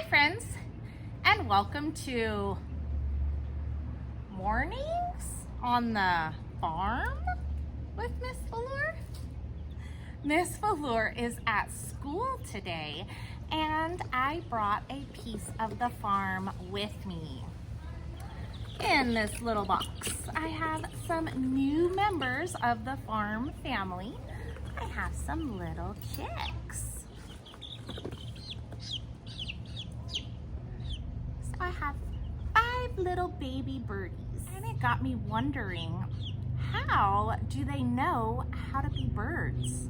friends, and welcome to Mornings on the Farm with Miss Velour. Miss Velour is at school today, and I brought a piece of the farm with me. In this little box, I have some new members of the farm family. I have some little chicks. I have 5 little baby birdies, and it got me wondering, how do they know how to be birds?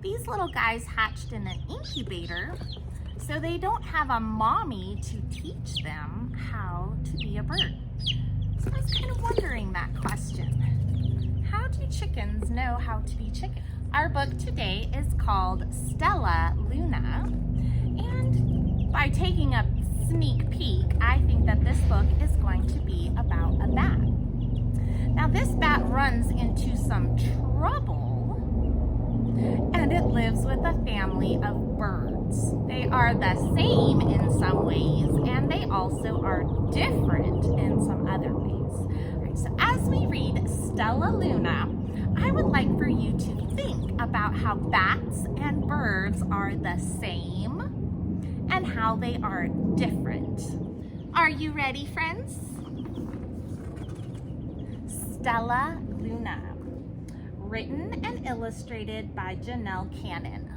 These little guys hatched in an incubator, so they don't have a mommy to teach them how to be a bird. So I was kind of wondering that question. How do chickens know how to be chickens? Our book today is called Stellaluna, and by taking a sneak peek, I think that this book is going to be about a bat. Now this bat runs into some trouble, and it lives with a family of birds. They are the same in some ways, and they also are different in some other ways. All right, so as we read Stellaluna, I would like for you to think about how bats and birds are the same and how they are different. Are you ready, friends? Stellaluna, written and illustrated by Janelle Cannon.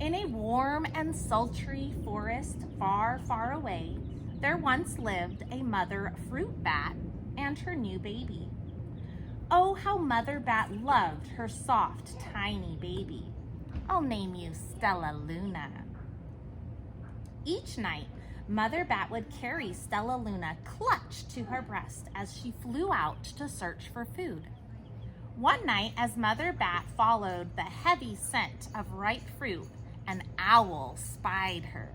In a warm and sultry forest far, far away, there once lived a mother fruit bat and her new baby. Oh, how Mother Bat loved her soft, tiny baby. I'll name you Stellaluna. Each night, Mother Bat would carry Stellaluna clutched to her breast as she flew out to search for food. One night, as Mother Bat followed the heavy scent of ripe fruit, an owl spied her.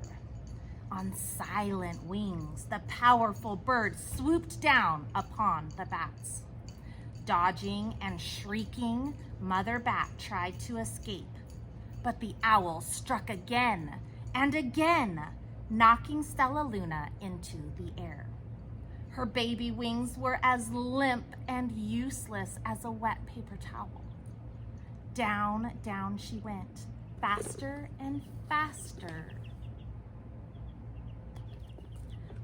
On silent wings, the powerful bird swooped down upon the bats. Dodging and shrieking, Mother Bat tried to escape. But the owl struck again and again, knocking Stellaluna into the air. Her baby wings were as limp and useless as a wet paper towel. Down, down she went, faster and faster.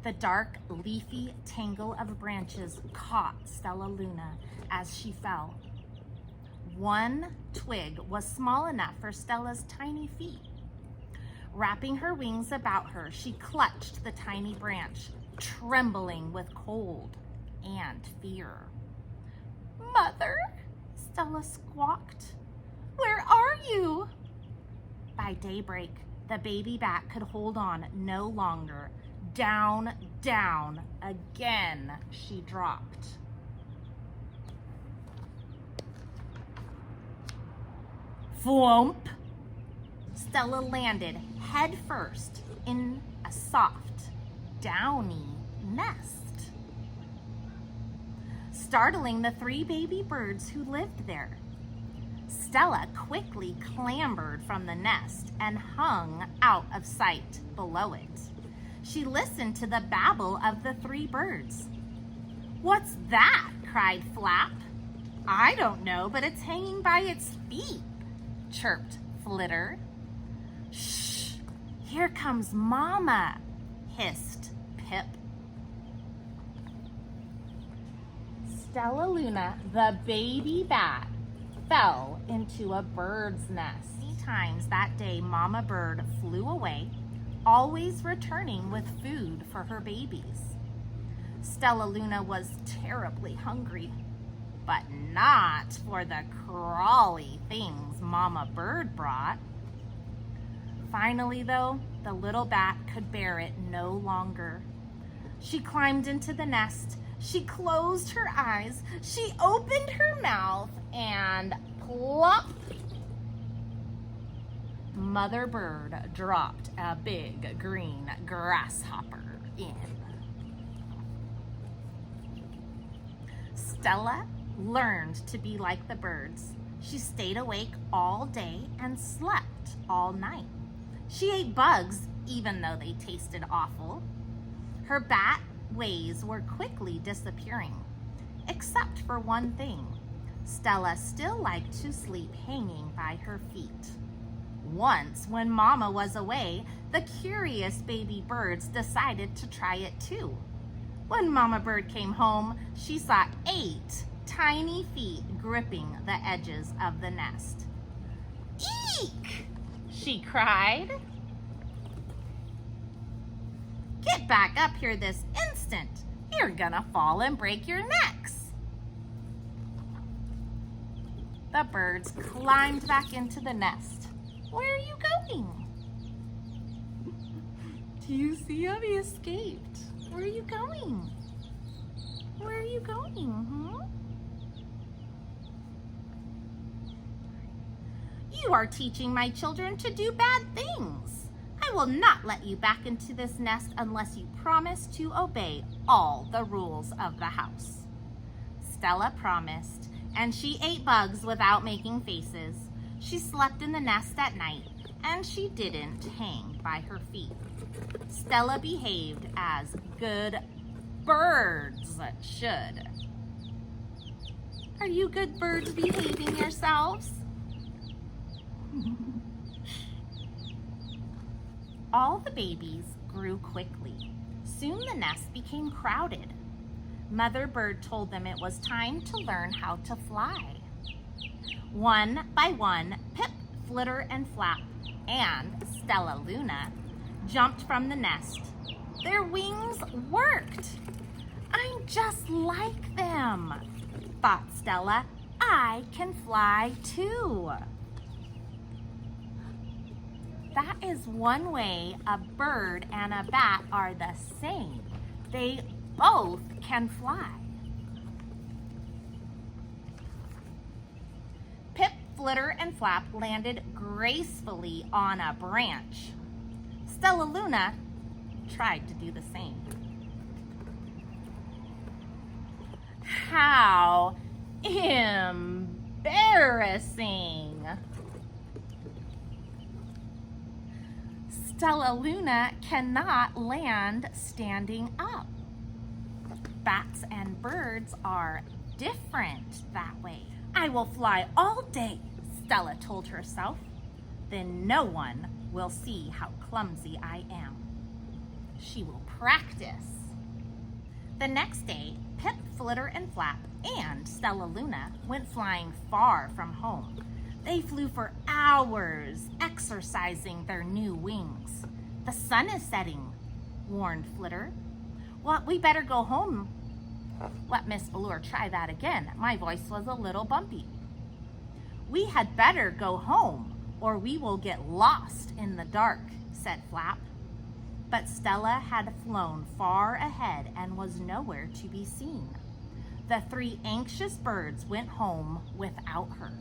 The dark, leafy tangle of branches caught Stellaluna as she fell. One twig was small enough for Stella's tiny feet. Wrapping her wings about her, she clutched the tiny branch, trembling with cold and fear. "Mother," Stella squawked, "where are you?" By daybreak, the baby bat could hold on no longer. Down, down, again she dropped. Thwomp! Stella landed head first in a soft, downy nest, startling the 3 baby birds who lived there. Stella quickly clambered from the nest and hung out of sight below it. She listened to the babble of the 3 birds. "What's that?" cried Flap. "I don't know, but it's hanging by its feet," chirped Flitter. "Shh, here comes Mama," hissed Pip. Stellaluna, the baby bat, fell into a bird's nest. 3 times that day, Mama Bird flew away, always returning with food for her babies. Stellaluna was terribly hungry, but not for the crawly things Mama Bird brought. Finally, though, the little bat could bear it no longer. She climbed into the nest, she closed her eyes, she opened her mouth, and plop! Mother Bird dropped a big green grasshopper in. Stella learned to be like the birds. She stayed awake all day and slept all night. She ate bugs, even though they tasted awful. Her bat ways were quickly disappearing, except for one thing. Stella still liked to sleep hanging by her feet. Once, when Mama was away, the curious baby birds decided to try it too. When Mama Bird came home, she saw 8 tiny feet gripping the edges of the nest. "Eek!" she cried. "Get back up here this instant. You're gonna fall and break your necks." The birds climbed back into the nest. "Where are you going?" "Do you see how he escaped? Where are you going? Where are you going, "You are teaching my children to do bad things. I will not let you back into this nest unless you promise to obey all the rules of the house." Stella promised, and she ate bugs without making faces. She slept in the nest at night, and she didn't hang by her feet. Stella behaved as good birds should. Are you good birds behaving yourselves? All the babies grew quickly. Soon the nest became crowded. Mother Bird told them it was time to learn how to fly. One by one, Pip, Flitter, and Flap, and Stellaluna jumped from the nest. Their wings worked. "I'm just like them," thought Stella. "I can fly too." That is one way a bird and a bat are the same. They both can fly. Pip, Flitter, and Flap landed gracefully on a branch. Stellaluna tried to do the same. How embarrassing! Stellaluna cannot land standing up. Bats and birds are different that way. "I will fly all day," Stella told herself. "Then no one will see how clumsy I am." She will practice. The next day, Pip, Flitter, and Flap and Stellaluna went flying far from home. They flew for hours, exercising their new wings. "The sun is setting," warned Flitter. "Well, we better go home." Let Miss Velour try that again. My voice was a little bumpy. "We had better go home, or we will get lost in the dark," said Flap. But Stella had flown far ahead and was nowhere to be seen. The 3 anxious birds went home without her.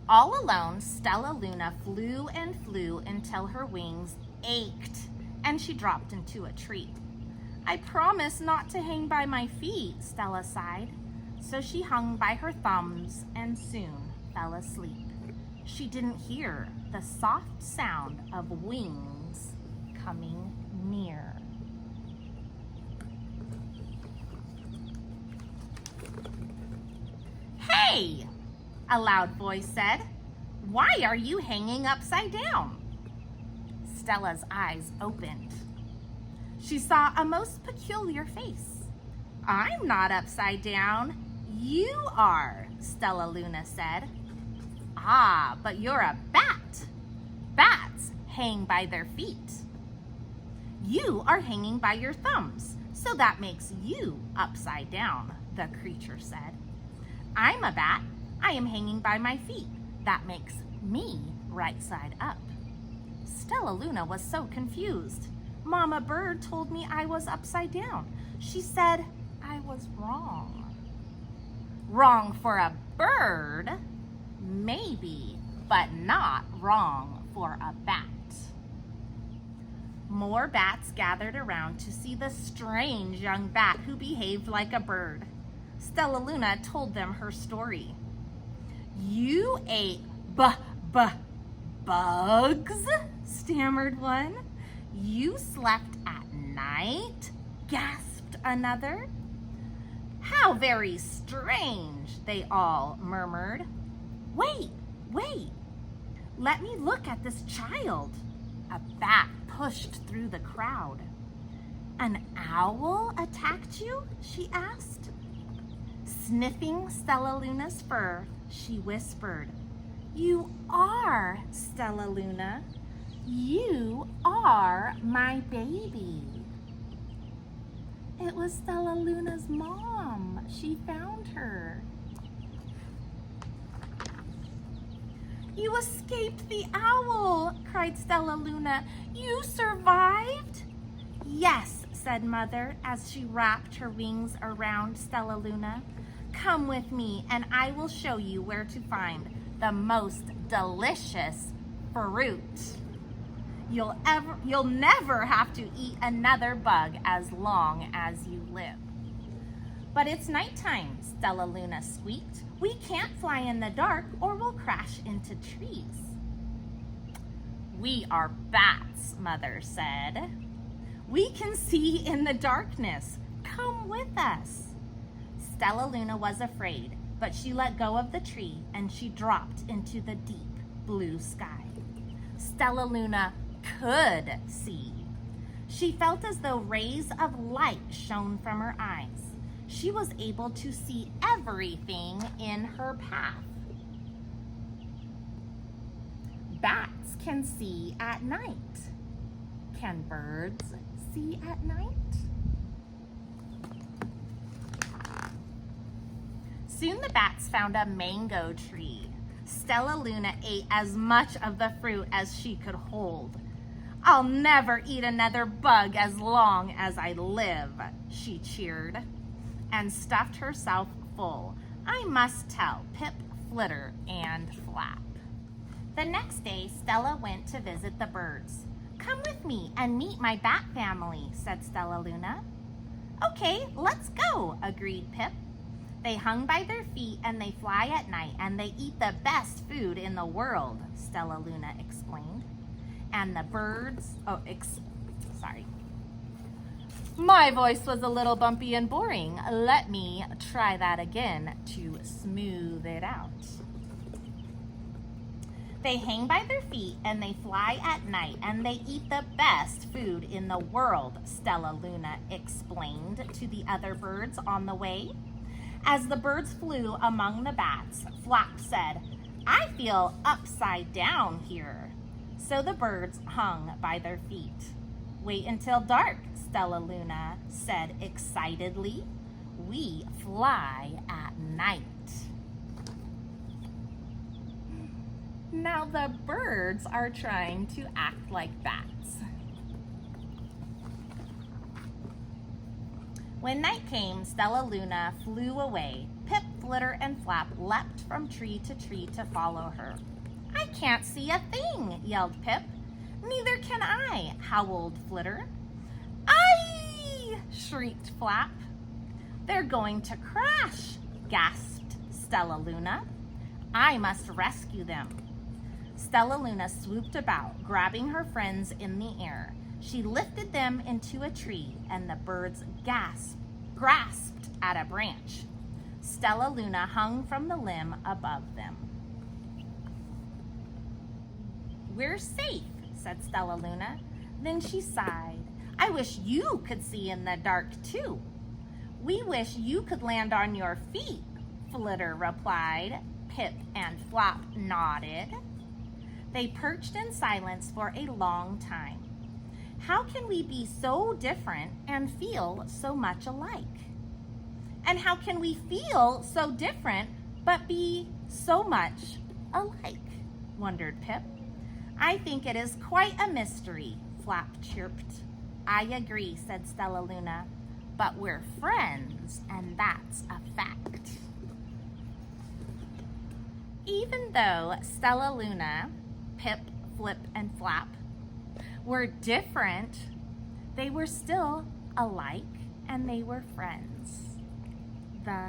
All alone, Stellaluna flew and flew until her wings ached and she dropped into a tree. "I promise not to hang by my feet," Stella sighed. So she hung by her thumbs and soon fell asleep. She didn't hear the soft sound of wings coming near. "Hey!" a loud voice said. "Why are you hanging upside down?" Stella's eyes opened. She saw a most peculiar face. "I'm not upside down. You are," Stellaluna said. "Ah, but you're a bat. Bats hang by their feet." "You are hanging by your thumbs, so that makes you upside down," the creature said. "I'm a bat. I am hanging by my feet. That makes me right side up." Stellaluna was so confused. Mama Bird told me I was upside down. She said I was wrong. Wrong for a bird? Maybe, but not wrong for a bat. More bats gathered around to see the strange young bat who behaved like a bird. Stellaluna told them her story. You ate bugs, stammered one. You slept at night, gasped another. How very strange, they all murmured. Wait, let me look at this child. A bat pushed through the crowd. An owl attacked you? She asked. Sniffing Stellaluna's fur, she whispered, You are Stellaluna. You are my baby. It was Stellaluna's mom. She found her. You escaped the owl, cried Stellaluna. You survived? Yes, said Mother as she wrapped her wings around Stellaluna. Come with me and I will show you where to find the most delicious fruit. You'll never have to eat another bug as long as you live. But it's nighttime, Stellaluna squeaked. We can't fly in the dark or we'll crash into trees. We are bats, Mother said. We can see in the darkness. Come with us. Stellaluna was afraid, but she let go of the tree and she dropped into the deep blue sky. Stellaluna could see. She felt as though rays of light shone from her eyes. She was able to see everything in her path. Bats can see at night. Can birds see at night? Soon the bats found a mango tree. Stellaluna ate as much of the fruit as she could hold. I'll never eat another bug as long as I live, she cheered, and stuffed herself full. I must tell Pip, Flitter, and Flap. The next day, Stella went to visit the birds. Come with me and meet my bat family, said Stellaluna. Okay, let's go, agreed Pip. They hung by their feet and they fly at night and they eat the best food in the world, Stellaluna explained. And the birds, sorry. My voice was a little bumpy and boring. Let me try that again to smooth it out. They hang by their feet and they fly at night and they eat the best food in the world, Stellaluna explained to the other birds on the way. As the birds flew among the bats, Flap said, I feel upside down here. So the birds hung by their feet. Wait until dark, Stellaluna said excitedly. We fly at night. Now the birds are trying to act like bats. When night came, Stellaluna flew away. Pip, Flitter, and Flap leapt from tree to follow her. I can't see a thing, yelled Pip. Neither can I, howled Flitter. Aye, shrieked Flap. They're going to crash, gasped Stellaluna. I must rescue them. Stellaluna swooped about, grabbing her friends in the air. She lifted them into a tree, and the birds grasped at a branch. Stellaluna hung from the limb above them. We're safe, said Stellaluna. Then she sighed. I wish you could see in the dark, too. We wish you could land on your feet, Flitter replied. Pip and Flop nodded. They perched in silence for a long time. How can we be so different and feel so much alike? And how can we feel so different but be so much alike? Wondered Pip. I think it is quite a mystery, Flap chirped. I agree, said Stellaluna, but we're friends, and that's a fact. Even though Stellaluna, Pip, Flip, and Flap were different, they were still alike and they were friends. The